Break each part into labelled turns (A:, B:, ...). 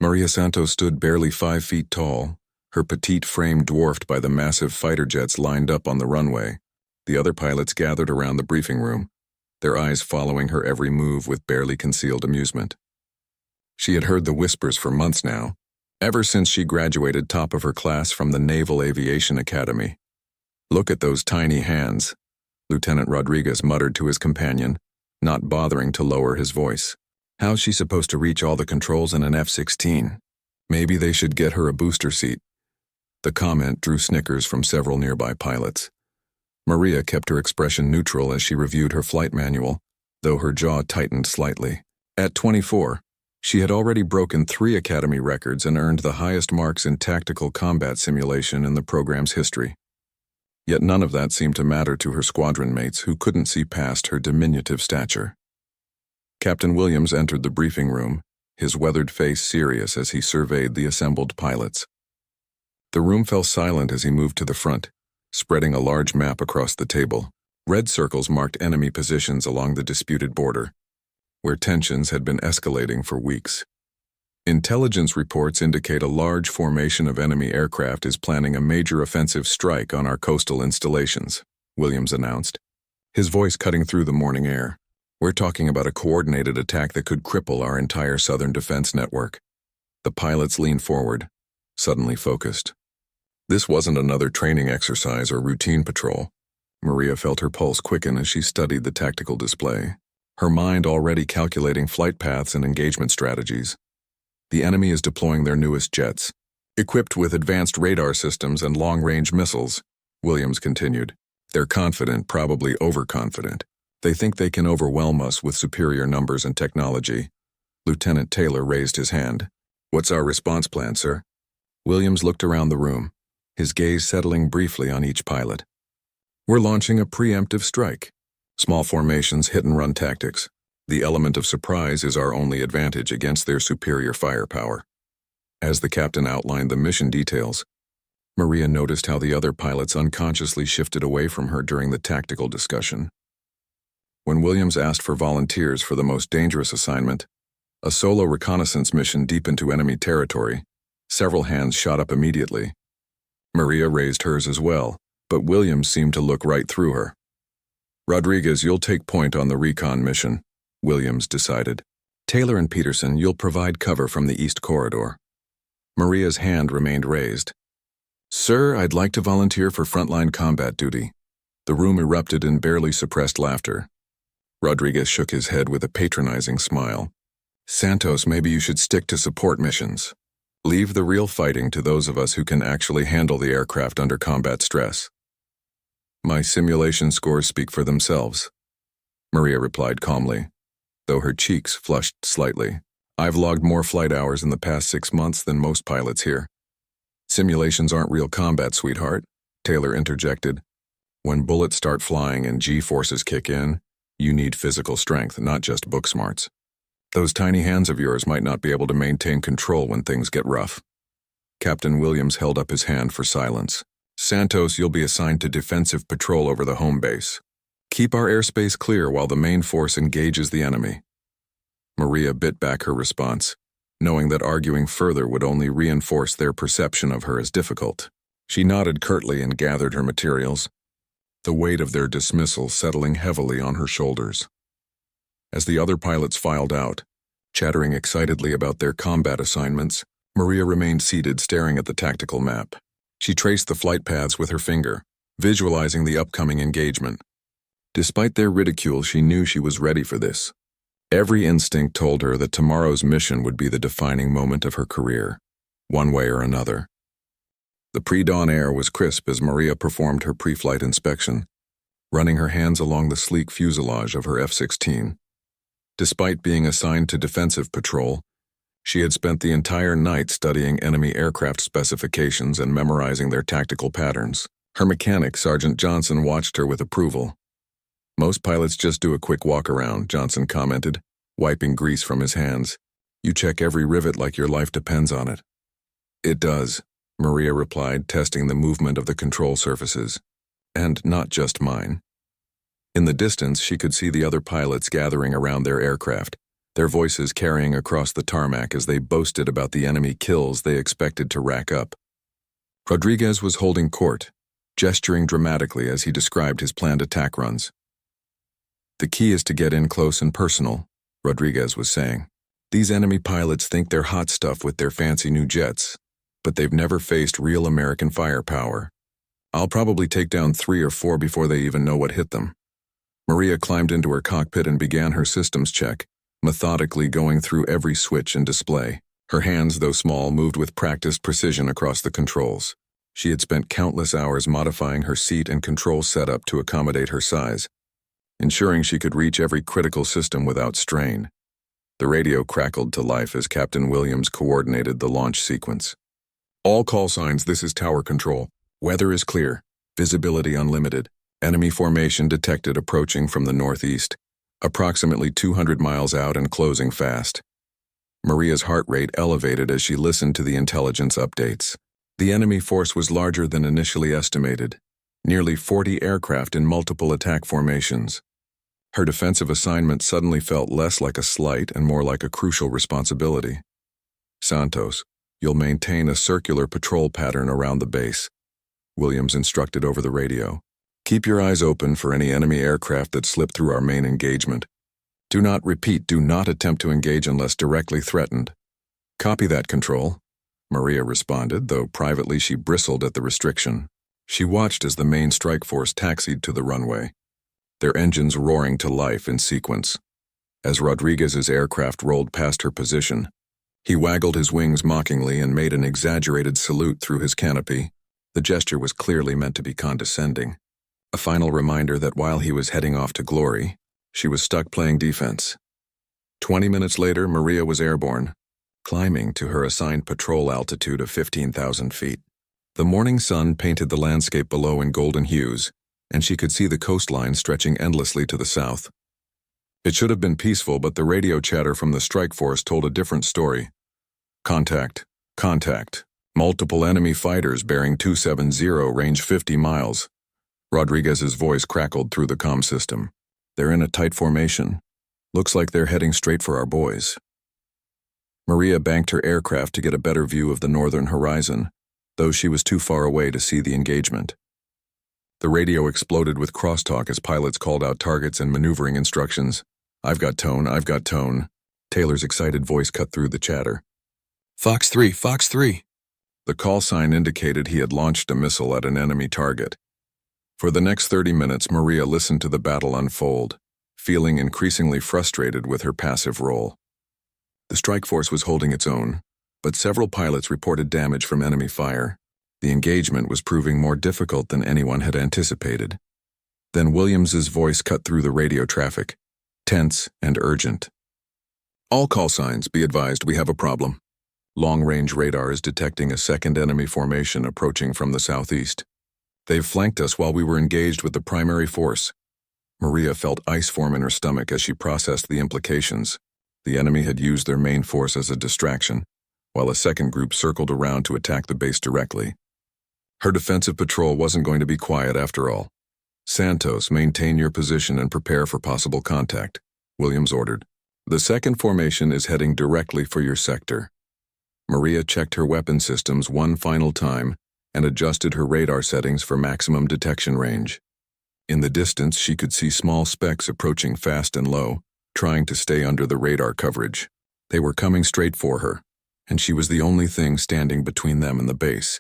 A: Maria Santos stood barely 5 feet tall, her petite frame dwarfed by the massive fighter jets lined up on the runway. The other pilots gathered around the briefing room, their eyes following her every move with barely concealed amusement. She had heard the whispers for months now, ever since she graduated top of her class from the Naval Aviation Academy. "Look at those tiny hands," Lieutenant Rodriguez muttered to his companion, not bothering to lower his voice. "How's she supposed to reach all the controls in an F-16? Maybe they should get her a booster seat." The comment drew snickers from several nearby pilots. Maria kept her expression neutral as she reviewed her flight manual, though her jaw tightened slightly. At 24, she had already broken 3 Academy records and earned the highest marks in tactical combat simulation in the program's history. Yet none of that seemed to matter to her squadron mates who couldn't see past her diminutive stature. Captain Williams entered the briefing room, his weathered face serious as he surveyed the assembled pilots. The room fell silent as he moved to the front, spreading a large map across the table. Red circles marked enemy positions along the disputed border, where tensions had been escalating for weeks. "Intelligence reports indicate a large formation of enemy aircraft is planning a major offensive strike on our coastal installations," Williams announced, his voice cutting through the morning air. "We're talking about a coordinated attack that could cripple our entire southern defense network." The pilots leaned forward, suddenly focused. This wasn't another training exercise or routine patrol. Maria felt her pulse quicken as she studied the tactical display, her mind already calculating flight paths and engagement strategies. "The enemy is deploying their newest jets, equipped with advanced radar systems and long-range missiles," Williams continued. "They're confident, probably overconfident. They think they can overwhelm us with superior numbers and technology." Lieutenant Taylor raised his hand. "What's our response plan, sir?" Williams looked around the room, his gaze settling briefly on each pilot. "We're launching a preemptive strike. Small formations, hit-and-run tactics. The element of surprise is our only advantage against their superior firepower." As the captain outlined the mission details, Maria noticed how the other pilots unconsciously shifted away from her during the tactical discussion. When Williams asked for volunteers for the most dangerous assignment, a solo reconnaissance mission deep into enemy territory, several hands shot up immediately. Maria raised hers as well, but Williams seemed to look right through her. "Rodriguez, you'll take point on the recon mission," Williams decided. "Taylor and Peterson, you'll provide cover from the east corridor." Maria's hand remained raised. "Sir, I'd like to volunteer for frontline combat duty." The room erupted in barely suppressed laughter. Rodriguez shook his head with a patronizing smile. "Santos, maybe you should stick to support missions. Leave the real fighting to those of us who can actually handle the aircraft under combat stress." "My simulation scores speak for themselves," Maria replied calmly, though her cheeks flushed slightly. "I've logged more flight hours in the past 6 months than most pilots here." "Simulations aren't real combat, sweetheart," Taylor interjected. "When bullets start flying and G-forces kick in, you need physical strength, not just book smarts. Those tiny hands of yours might not be able to maintain control when things get rough." Captain Williams held up his hand for silence. "Santos, you'll be assigned to defensive patrol over the home base. Keep our airspace clear while the main force engages the enemy." Maria bit back her response, knowing that arguing further would only reinforce their perception of her as difficult. She nodded curtly and gathered her materials, the weight of their dismissal settling heavily on her shoulders. As the other pilots filed out, chattering excitedly about their combat assignments, Maria remained seated staring at the tactical map. She traced the flight paths with her finger, visualizing the upcoming engagement. Despite their ridicule, she knew she was ready for this. Every instinct told her that tomorrow's mission would be the defining moment of her career, one way or another. The pre-dawn air was crisp as Maria performed her pre-flight inspection, running her hands along the sleek fuselage of her F-16. Despite being assigned to defensive patrol, she had spent the entire night studying enemy aircraft specifications and memorizing their tactical patterns. Her mechanic, Sergeant Johnson, watched her with approval. "Most pilots just do a quick walk around," Johnson commented, wiping grease from his hands. "You check every rivet like your life depends on it." "It does," Maria replied, testing the movement of the control surfaces. "And not just mine." In the distance, she could see the other pilots gathering around their aircraft, their voices carrying across the tarmac as they boasted about the enemy kills they expected to rack up. Rodriguez was holding court, gesturing dramatically as he described his planned attack runs. "The key is to get in close and personal," Rodriguez was saying. "These enemy pilots think they're hot stuff with their fancy new jets, but they've never faced real American firepower. I'll probably take down 3 or 4 before they even know what hit them." Maria climbed into her cockpit and began her systems check, methodically going through every switch and display. Her hands, though small, moved with practiced precision across the controls. She had spent countless hours modifying her seat and control setup to accommodate her size, ensuring she could reach every critical system without strain. The radio crackled to life as Captain Williams coordinated the launch sequence. "All call signs, this is Tower Control. Weather is clear. Visibility unlimited. Enemy formation detected approaching from the northeast, approximately 200 miles out and closing fast." Maria's heart rate elevated as she listened to the intelligence updates. The enemy force was larger than initially estimated, nearly 40 aircraft in multiple attack formations. Her defensive assignment suddenly felt less like a slight and more like a crucial responsibility. "Santos, you'll maintain a circular patrol pattern around the base," Williams instructed over the radio. "Keep your eyes open for any enemy aircraft that slip through our main engagement. Do not attempt to engage unless directly threatened." "Copy that, Control," Maria responded, though privately she bristled at the restriction. She watched as the main strike force taxied to the runway, their engines roaring to life in sequence. As Rodriguez's aircraft rolled past her position, he waggled his wings mockingly and made an exaggerated salute through his canopy. The gesture was clearly meant to be condescending, a final reminder that while he was heading off to glory, she was stuck playing defense. 20 minutes later, Maria was airborne, climbing to her assigned patrol altitude of 15,000 feet. The morning sun painted the landscape below in golden hues, and she could see the coastline stretching endlessly to the south. It should have been peaceful, but the radio chatter from the strike force told a different story. "Contact. Contact. Multiple enemy fighters bearing 270, range 50 miles. Rodriguez's voice crackled through the comm system. "They're in a tight formation. Looks like they're heading straight for our boys." Maria banked her aircraft to get a better view of the northern horizon, though she was too far away to see the engagement. The radio exploded with crosstalk as pilots called out targets and maneuvering instructions. I've got tone. Taylor's excited voice cut through the chatter. Fox 3. The call sign indicated he had launched a missile at an enemy target. For the next 30 minutes, Maria listened to the battle unfold, feeling increasingly frustrated with her passive role. The strike force was holding its own, but several pilots reported damage from enemy fire. The engagement was proving more difficult than anyone had anticipated. Then Williams's voice cut through the radio traffic, tense and urgent. "All call signs, be advised, we have a problem. Long-range radar is detecting a second enemy formation approaching from the southeast. They've flanked us while we were engaged with the primary force." Maria felt ice form in her stomach as she processed the implications. The enemy had used their main force as a distraction, while a second group circled around to attack the base directly. Her defensive patrol wasn't going to be quiet after all. "Santos, maintain your position and prepare for possible contact," Williams ordered. "The second formation is heading directly for your sector." Maria checked her weapon systems one final time and adjusted her radar settings for maximum detection range. In the distance, she could see small specks approaching fast and low, trying to stay under the radar coverage. They were coming straight for her, and she was the only thing standing between them and the base.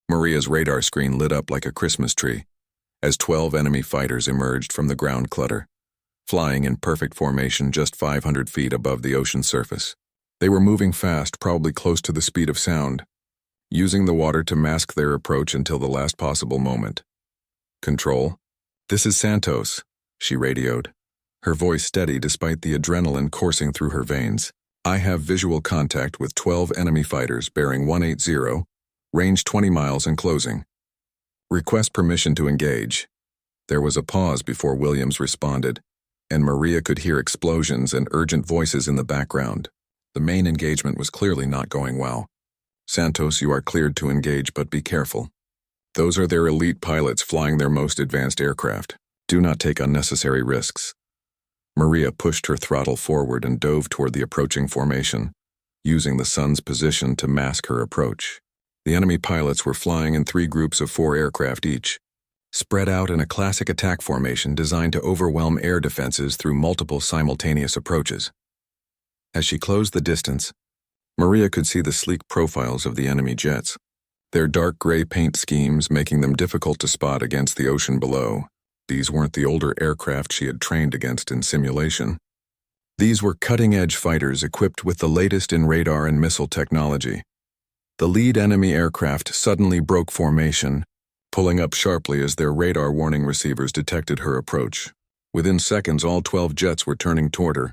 A: Maria's radar screen lit up like a Christmas tree as 12 enemy fighters emerged from the ground clutter, flying in perfect formation just 500 feet above the ocean surface. They were moving fast, probably close to the speed of sound, using the water to mask their approach until the last possible moment. "Control, this is Santos," she radioed, her voice steady despite the adrenaline coursing through her veins. "I have visual contact with 12 enemy fighters bearing 180, range 20 miles and closing. Request permission to engage." There was a pause before Williams responded, and Maria could hear explosions and urgent voices in the background. The main engagement was clearly not going well. "Santos, you are cleared to engage, but be careful. Those are their elite pilots flying their most advanced aircraft. Do not take unnecessary risks." Maria pushed her throttle forward and dove toward the approaching formation, using the sun's position to mask her approach. The enemy pilots were flying in 3 groups of 4 aircraft each, spread out in a classic attack formation designed to overwhelm air defenses through multiple simultaneous approaches. As she closed the distance, Maria could see the sleek profiles of the enemy jets, their dark gray paint schemes making them difficult to spot against the ocean below. These weren't the older aircraft she had trained against in simulation. These were cutting-edge fighters equipped with the latest in radar and missile technology. The lead enemy aircraft suddenly broke formation, pulling up sharply as their radar warning receivers detected her approach. Within seconds, all 12 jets were turning toward her,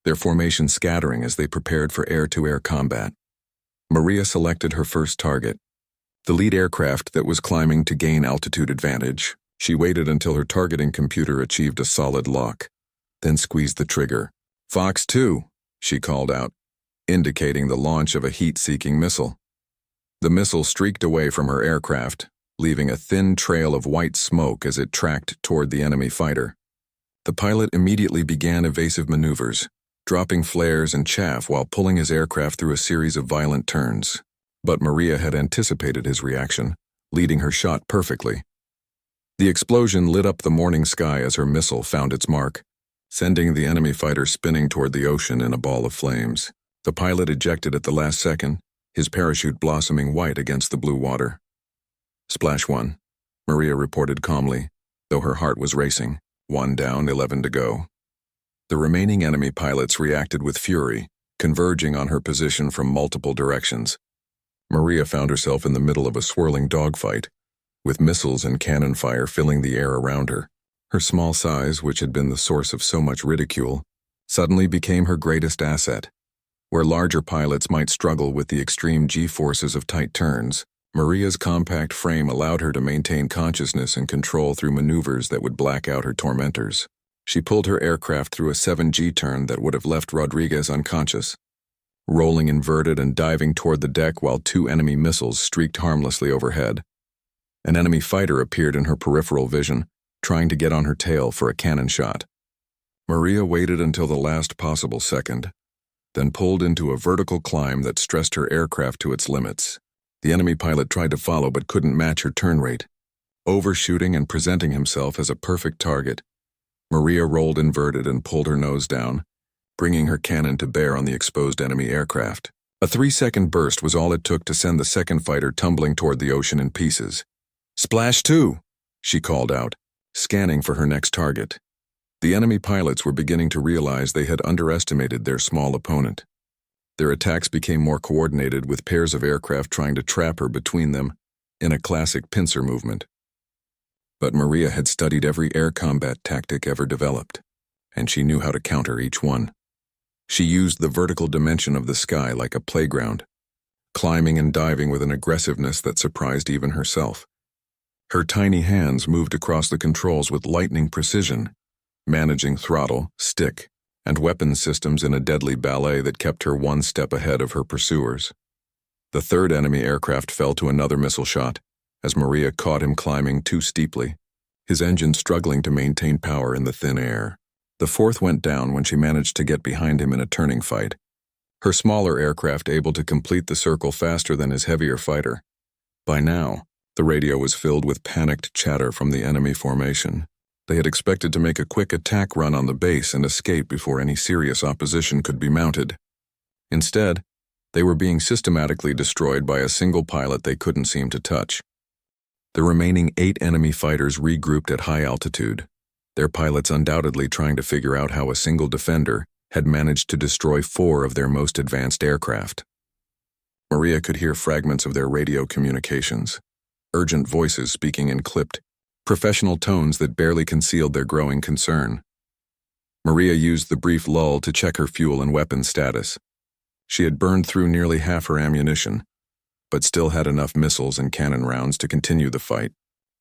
A: their formation scattering as they prepared for air-to-air combat. Maria selected her first target, the lead aircraft that was climbing to gain altitude advantage. She waited until her targeting computer achieved a solid lock, then squeezed the trigger. "Fox 2, she called out, indicating the launch of a heat-seeking missile. The missile streaked away from her aircraft, leaving a thin trail of white smoke as it tracked toward the enemy fighter. The pilot immediately began evasive maneuvers, dropping flares and chaff while pulling his aircraft through a series of violent turns. But Maria had anticipated his reaction, leading her shot perfectly. The explosion lit up the morning sky as her missile found its mark, sending the enemy fighter spinning toward the ocean in a ball of flames. The pilot ejected at the last second, his parachute blossoming white against the blue water. "Splash 1, Maria reported calmly, though her heart was racing. 1 down, 11 to go. The remaining enemy pilots reacted with fury, converging on her position from multiple directions. Maria found herself in the middle of a swirling dogfight, with missiles and cannon fire filling the air around her. Her small size, which had been the source of so much ridicule, suddenly became her greatest asset. Where larger pilots might struggle with the extreme G-forces of tight turns, Maria's compact frame allowed her to maintain consciousness and control through maneuvers that would black out her tormentors. She pulled her aircraft through a 7G turn that would have left Rodriguez unconscious, rolling inverted and diving toward the deck while 2 enemy missiles streaked harmlessly overhead. An enemy fighter appeared in her peripheral vision, trying to get on her tail for a cannon shot. Maria waited until the last possible second, then pulled into a vertical climb that stressed her aircraft to its limits. The enemy pilot tried to follow but couldn't match her turn rate. Overshooting and presenting himself as a perfect target, Maria rolled inverted and pulled her nose down, bringing her cannon to bear on the exposed enemy aircraft. A 3-second burst was all it took to send the second fighter tumbling toward the ocean in pieces. "Splash 2, she called out, scanning for her next target. The enemy pilots were beginning to realize they had underestimated their small opponent. Their attacks became more coordinated, with pairs of aircraft trying to trap her between them in a classic pincer movement. But Maria had studied every air combat tactic ever developed, and she knew how to counter each one. She used the vertical dimension of the sky like a playground, climbing and diving with an aggressiveness that surprised even herself. Her tiny hands moved across the controls with lightning precision, managing throttle, stick, and weapon systems in a deadly ballet that kept her one step ahead of her pursuers. The third enemy aircraft fell to another missile shot, as Maria caught him climbing too steeply, his engine struggling to maintain power in the thin air. The fourth went down when she managed to get behind him in a turning fight, her smaller aircraft able to complete the circle faster than his heavier fighter. By now, the radio was filled with panicked chatter from the enemy formation. They had expected to make a quick attack run on the base and escape before any serious opposition could be mounted. Instead, they were being systematically destroyed by a single pilot they couldn't seem to touch. The remaining 8 enemy fighters regrouped at high altitude, their pilots undoubtedly trying to figure out how a single defender had managed to destroy 4 of their most advanced aircraft. Maria could hear fragments of their radio communications, urgent voices speaking in clipped, professional tones that barely concealed their growing concern. Maria used the brief lull to check her fuel and weapons status. She had burned through nearly half her ammunition, but still had enough missiles and cannon rounds to continue the fight.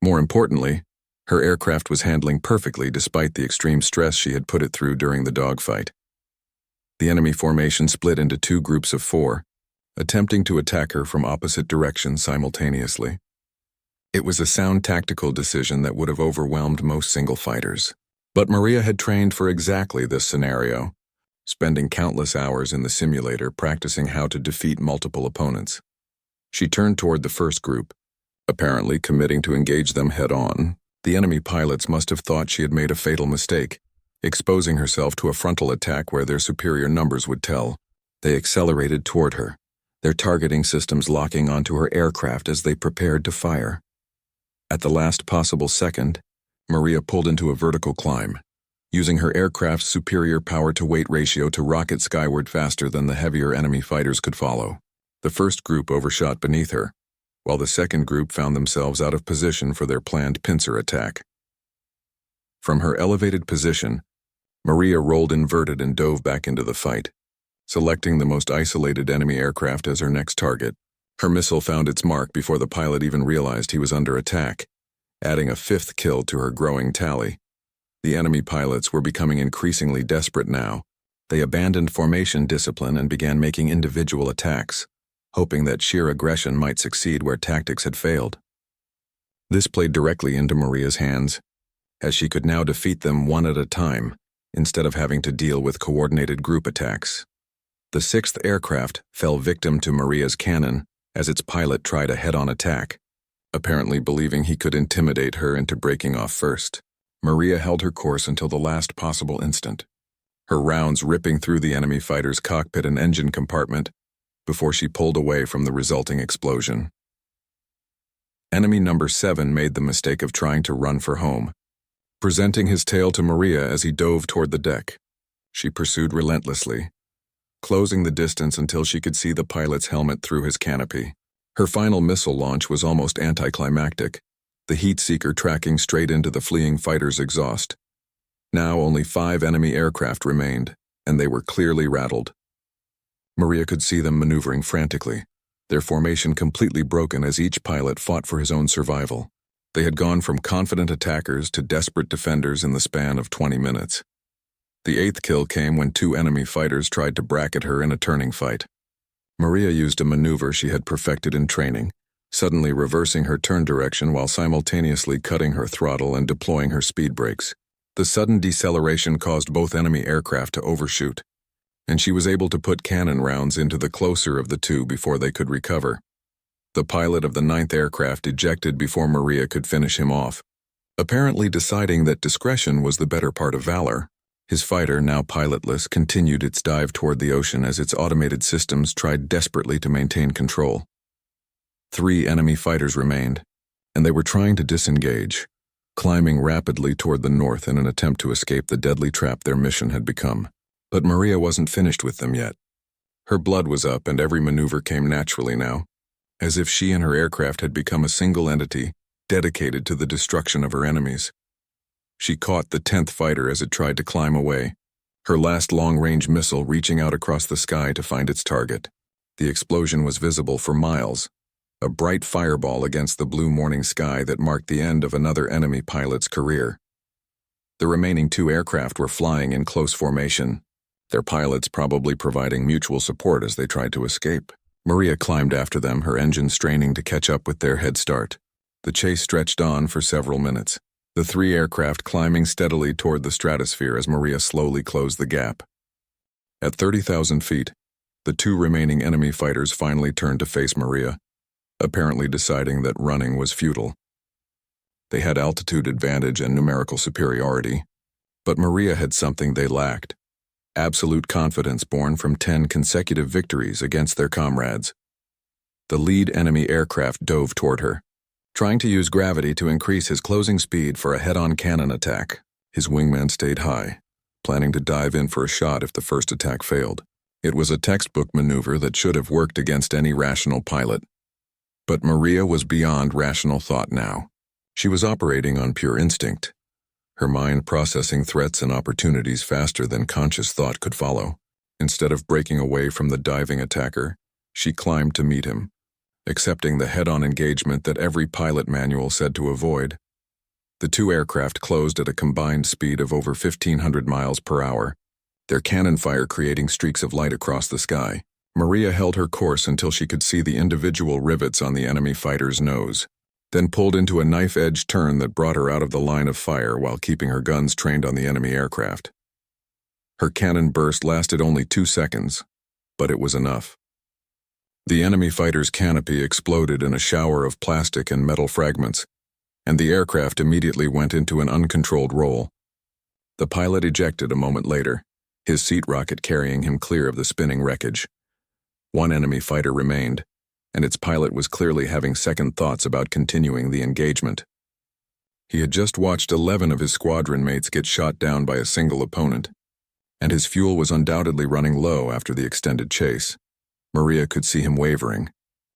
A: More importantly, her aircraft was handling perfectly despite the extreme stress she had put it through during the dogfight. The enemy formation split into 2 groups of 4, attempting to attack her from opposite directions simultaneously. It was a sound tactical decision that would have overwhelmed most single fighters. But Maria had trained for exactly this scenario, spending countless hours in the simulator practicing how to defeat multiple opponents. She turned toward the first group, apparently committing to engage them head-on. The enemy pilots must have thought she had made a fatal mistake, exposing herself to a frontal attack where their superior numbers would tell. They accelerated toward her, their targeting systems locking onto her aircraft as they prepared to fire. At the last possible second, Maria pulled into a vertical climb, using her aircraft's superior power-to-weight ratio to rocket skyward faster than the heavier enemy fighters could follow. The first group overshot beneath her, while the second group found themselves out of position for their planned pincer attack. From her elevated position, Maria rolled inverted and dove back into the fight, selecting the most isolated enemy aircraft as her next target. Her missile found its mark before the pilot even realized he was under attack, adding a fifth kill to her growing tally. The enemy pilots were becoming increasingly desperate now. They abandoned formation discipline and began making individual attacks, hoping that sheer aggression might succeed where tactics had failed. This played directly into Maria's hands, as she could now defeat them one at a time, instead of having to deal with coordinated group attacks. The sixth aircraft fell victim to Maria's cannon as its pilot tried a head-on attack, apparently believing he could intimidate her into breaking off first. Maria held her course until the last possible instant, her rounds ripping through the enemy fighter's cockpit and engine compartment before she pulled away from the resulting explosion. Enemy number 7 made the mistake of trying to run for home, presenting his tail to Maria as he dove toward the deck. She pursued relentlessly, closing the distance until she could see the pilot's helmet through his canopy. Her final missile launch was almost anticlimactic, the heat seeker tracking straight into the fleeing fighter's exhaust. Now only 5 enemy aircraft remained, and they were clearly rattled. Maria could see them maneuvering frantically, their formation completely broken as each pilot fought for his own survival. They had gone from confident attackers to desperate defenders in the span of 20 minutes. The 8th kill came when 2 enemy fighters tried to bracket her in a turning fight. Maria used a maneuver she had perfected in training, suddenly reversing her turn direction while simultaneously cutting her throttle and deploying her speed brakes. The sudden deceleration caused both enemy aircraft to overshoot, and she was able to put cannon rounds into the closer of the two before they could recover. The pilot of the 9th aircraft ejected before Maria could finish him off, apparently deciding that discretion was the better part of valor. His fighter, now pilotless, continued its dive toward the ocean as its automated systems tried desperately to maintain control. 3 enemy fighters remained, and they were trying to disengage, climbing rapidly toward the north in an attempt to escape the deadly trap their mission had become. But Maria wasn't finished with them yet. Her blood was up and every maneuver came naturally now, as if she and her aircraft had become a single entity, dedicated to the destruction of her enemies. She caught the 10th fighter as it tried to climb away, her last long-range missile reaching out across the sky to find its target. The explosion was visible for miles, a bright fireball against the blue morning sky that marked the end of another enemy pilot's career. The remaining 2 aircraft were flying in close formation, their pilots probably providing mutual support as they tried to escape. Maria climbed after them, her engine straining to catch up with their head start. The chase stretched on for several minutes, the 3 aircraft climbing steadily toward the stratosphere as Maria slowly closed the gap. At 30,000 feet, the 2 remaining enemy fighters finally turned to face Maria, apparently deciding that running was futile. They had altitude advantage and numerical superiority, but Maria had something they lacked: absolute confidence born from 10 consecutive victories against their comrades. The lead enemy aircraft dove toward her, trying to use gravity to increase his closing speed for a head-on cannon attack. His wingman stayed high, planning to dive in for a shot if the first attack failed. It was a textbook maneuver that should have worked against any rational pilot. But Maria was beyond rational thought now. She was operating on pure instinct, her mind processing threats and opportunities faster than conscious thought could follow. Instead of breaking away from the diving attacker, she climbed to meet him, accepting the head-on engagement that every pilot manual said to avoid. The 2 aircraft closed at a combined speed of over 1,500 miles per hour, their cannon fire creating streaks of light across the sky. Maria held her course until she could see the individual rivets on the enemy fighter's nose. then pulled into a knife-edge turn that brought her out of the line of fire while keeping her guns trained on the enemy aircraft. Her cannon burst lasted only 2 seconds, but it was enough. The enemy fighter's canopy exploded in a shower of plastic and metal fragments, and the aircraft immediately went into an uncontrolled roll. The pilot ejected a moment later, his seat rocket carrying him clear of the spinning wreckage. One enemy fighter remained, and its pilot was clearly having second thoughts about continuing the engagement. He had just watched 11 of his squadron mates get shot down by a single opponent, and his fuel was undoubtedly running low after the extended chase. Maria could see him wavering,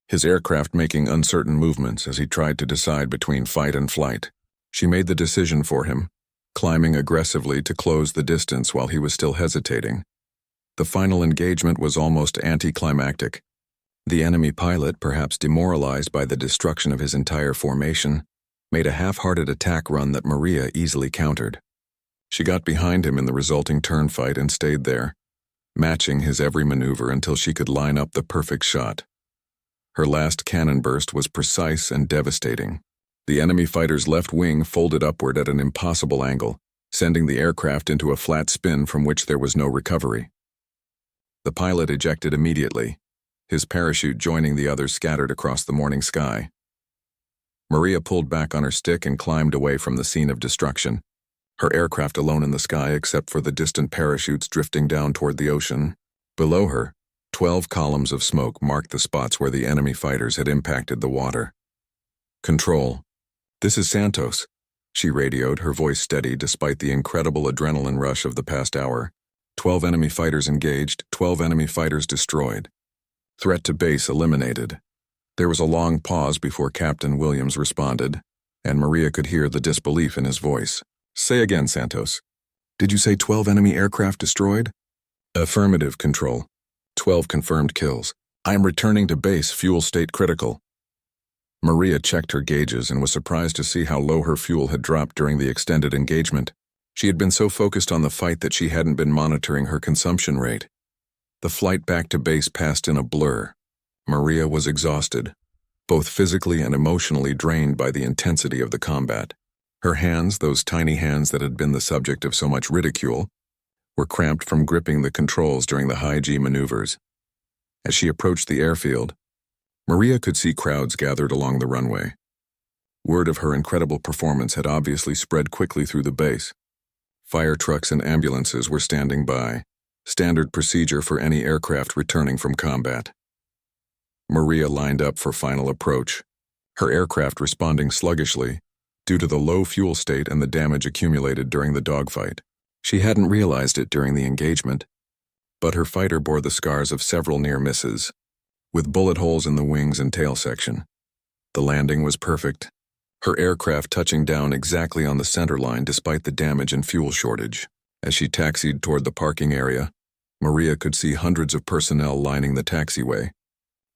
A: his aircraft making uncertain movements as he tried to decide between fight and flight. She made the decision for him, climbing aggressively to close the distance while he was still hesitating. The final engagement was almost anticlimactic. The enemy pilot, perhaps demoralized by the destruction of his entire formation, made a half-hearted attack run that Maria easily countered. She got behind him in the resulting turn fight and stayed there, matching his every maneuver until she could line up the perfect shot. Her last cannon burst was precise and devastating. The enemy fighter's left wing folded upward at an impossible angle, sending the aircraft into a flat spin from which there was no recovery. The pilot ejected immediately, his parachute joining the others scattered across the morning sky. Maria pulled back on her stick and climbed away from the scene of destruction, her aircraft alone in the sky except for the distant parachutes drifting down toward the ocean. Below her, 12 columns of smoke marked the spots where the enemy fighters had impacted the water. "Control. This is Santos," she radioed, her voice steady despite the incredible adrenaline rush of the past hour. 12 enemy fighters engaged, 12 enemy fighters destroyed. Threat to base eliminated. There was a long pause before Captain Williams responded, and Maria could hear the disbelief in his voice. "Say again, Santos. Did you say 12 enemy aircraft destroyed?" "Affirmative, Control. 12 confirmed kills. I am returning to base, fuel state critical." Maria checked her gauges and was surprised to see how low her fuel had dropped during the extended engagement. She had been so focused on the fight that she hadn't been monitoring her consumption rate. The flight back to base passed in a blur. Maria was exhausted, both physically and emotionally drained by the intensity of the combat. Her hands, those tiny hands that had been the subject of so much ridicule, were cramped from gripping the controls during the high-G maneuvers. As she approached the airfield, Maria could see crowds gathered along the runway. Word of her incredible performance had obviously spread quickly through the base. Fire trucks and ambulances were standing by, standard procedure for any aircraft returning from combat. Maria lined up for final approach, her aircraft responding sluggishly due to the low fuel state and the damage accumulated during the dogfight. She hadn't realized it during the engagement, but her fighter bore the scars of several near misses, with bullet holes in the wings and tail section. The landing was perfect, her aircraft touching down exactly on the center line despite the damage and fuel shortage. As she taxied toward the parking area, Maria could see hundreds of personnel lining the taxiway,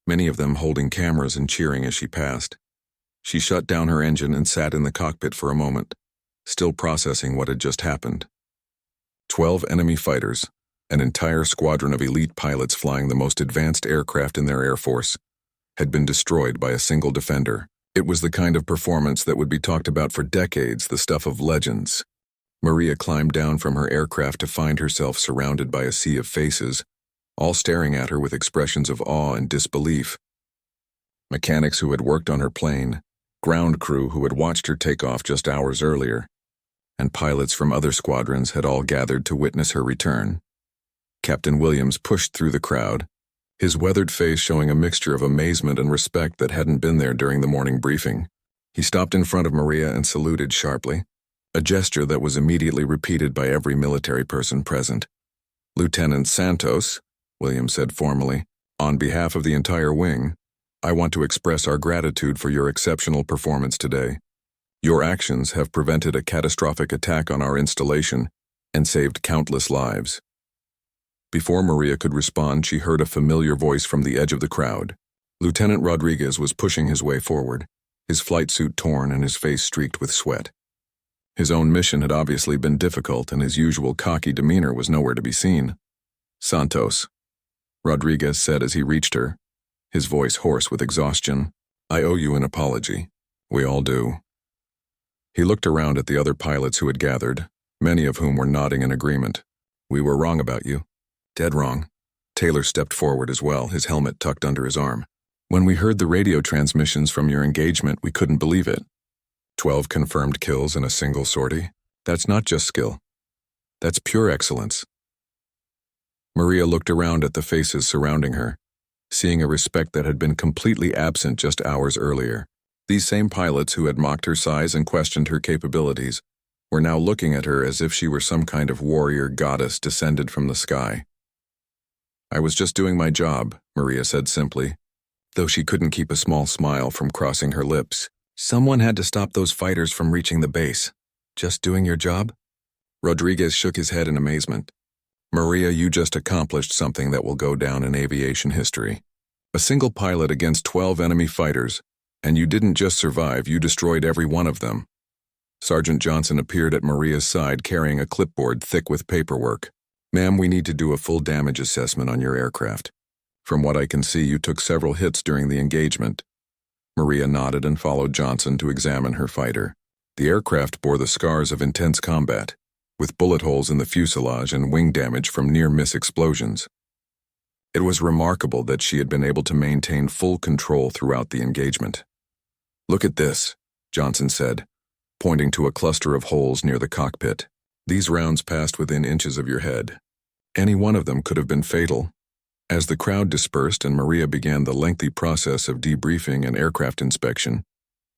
A: many of them holding cameras and cheering as she passed. She shut down her engine and sat in the cockpit for a moment, still processing what had just happened. 12 enemy fighters, an entire squadron of elite pilots flying the most advanced aircraft in their air force, had been destroyed by a single defender. It was the kind of performance that would be talked about for decades, the stuff of legends. Maria climbed down from her aircraft to find herself surrounded by a sea of faces, all staring at her with expressions of awe and disbelief. Mechanics who had worked on her plane, ground crew who had watched her take off just hours earlier, and pilots from other squadrons had all gathered to witness her return. Captain Williams pushed through the crowd, his weathered face showing a mixture of amazement and respect that hadn't been there during the morning briefing. He stopped in front of Maria and saluted sharply, a gesture that was immediately repeated by every military person present. "Lieutenant Santos," Williams said formally, "on behalf of the entire wing, I want to express our gratitude for your exceptional performance today. Your actions have prevented a catastrophic attack on our installation and saved countless lives." Before Maria could respond, she heard a familiar voice from the edge of the crowd. Lieutenant Rodriguez was pushing his way forward, his flight suit torn and his face streaked with sweat. His own mission had obviously been difficult, and his usual cocky demeanor was nowhere to be seen. "Santos," Rodriguez said as he reached her, his voice hoarse with exhaustion, "I owe you an apology. We all do. He looked around at the other pilots who had gathered, many of whom were nodding in agreement. We were wrong about you. Dead wrong. Taylor stepped forward as well, his helmet tucked under his arm. When we heard the radio transmissions from your engagement, we couldn't believe it. 12 confirmed kills in a single sortie. That's not just skill. That's pure excellence. Maria looked around at the faces surrounding her, seeing a respect that had been completely absent just hours earlier. These same pilots who had mocked her size and questioned her capabilities were now looking at her as if she were some kind of warrior goddess descended from the sky. I was just doing my job, Maria said simply, though she couldn't keep a small smile from crossing her lips. Someone had to stop those fighters from reaching the base. Just doing your job? Rodriguez shook his head in amazement. Maria, you just accomplished something that will go down in aviation history. A single pilot against 12 enemy fighters, and you didn't just survive, you destroyed every one of them. Sergeant Johnson appeared at Maria's side carrying a clipboard thick with paperwork. Ma'am, we need to do a full damage assessment on your aircraft. From what I can see, you took several hits during the engagement. Maria nodded and followed Johnson to examine her fighter. The aircraft bore the scars of intense combat, with bullet holes in the fuselage and wing damage from near-miss explosions. It was remarkable that she had been able to maintain full control throughout the engagement. Look at this, Johnson said, pointing to a cluster of holes near the cockpit. These rounds passed within inches of your head. Any one of them could have been fatal. As the crowd dispersed and Maria began the lengthy process of debriefing and aircraft inspection,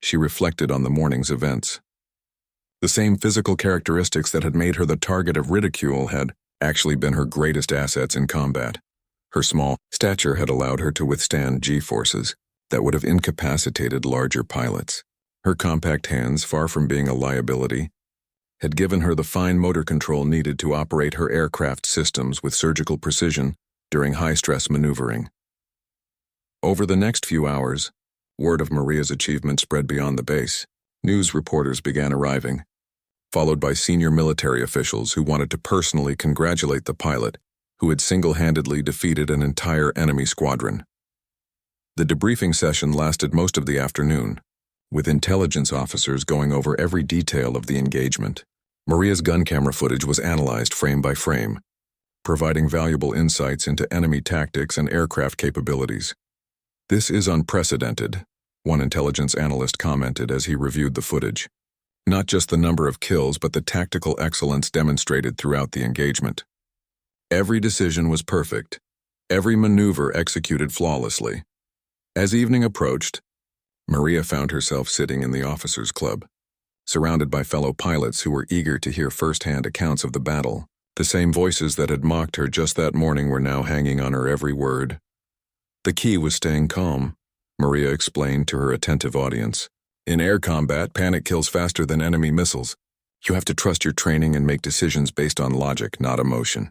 A: she reflected on the morning's events. The same physical characteristics that had made her the target of ridicule had actually been her greatest assets in combat. Her small stature had allowed her to withstand G-forces that would have incapacitated larger pilots. Her compact hands, far from being a liability, had given her the fine motor control needed to operate her aircraft systems with surgical precision during high-stress maneuvering. Over the next few hours, word of Maria's achievement spread beyond the base. News reporters began arriving, followed by senior military officials who wanted to personally congratulate the pilot who had single-handedly defeated an entire enemy squadron. The debriefing session lasted most of the afternoon, with intelligence officers going over every detail of the engagement. Maria's gun camera footage was analyzed frame by frame, providing valuable insights into enemy tactics and aircraft capabilities. This is unprecedented, one intelligence analyst commented as he reviewed the footage. Not just the number of kills, but the tactical excellence demonstrated throughout the engagement. Every decision was perfect, every maneuver executed flawlessly. As evening approached, Maria found herself sitting in the officers' club, surrounded by fellow pilots who were eager to hear first-hand accounts of the battle. The same voices that had mocked her just that morning were now hanging on her every word. The key was staying calm, Maria explained to her attentive audience. In air combat, panic kills faster than enemy missiles. You have to trust your training and make decisions based on logic, not emotion.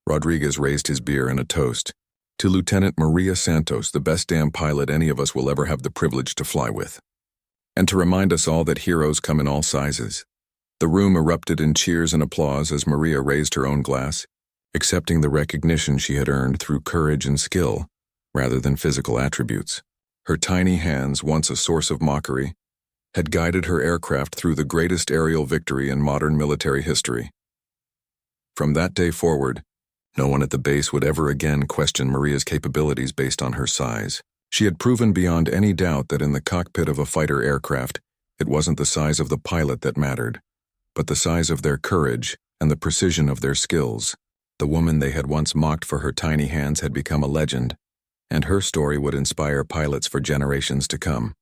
A: Rodriguez raised his beer in a toast. To Lieutenant Maria Santos, the best damn pilot any of us will ever have the privilege to fly with. And to remind us all that heroes come in all sizes. The room erupted in cheers and applause as Maria raised her own glass, accepting the recognition she had earned through courage and skill, rather than physical attributes. Her tiny hands, once a source of mockery, had guided her aircraft through the greatest aerial victory in modern military history. From that day forward, no one at the base would ever again question Maria's capabilities based on her size. She had proven beyond any doubt that in the cockpit of a fighter aircraft, it wasn't the size of the pilot that mattered, but the size of their courage and the precision of their skills. The woman they had once mocked for her tiny hands had become a legend, and her story would inspire pilots for generations to come.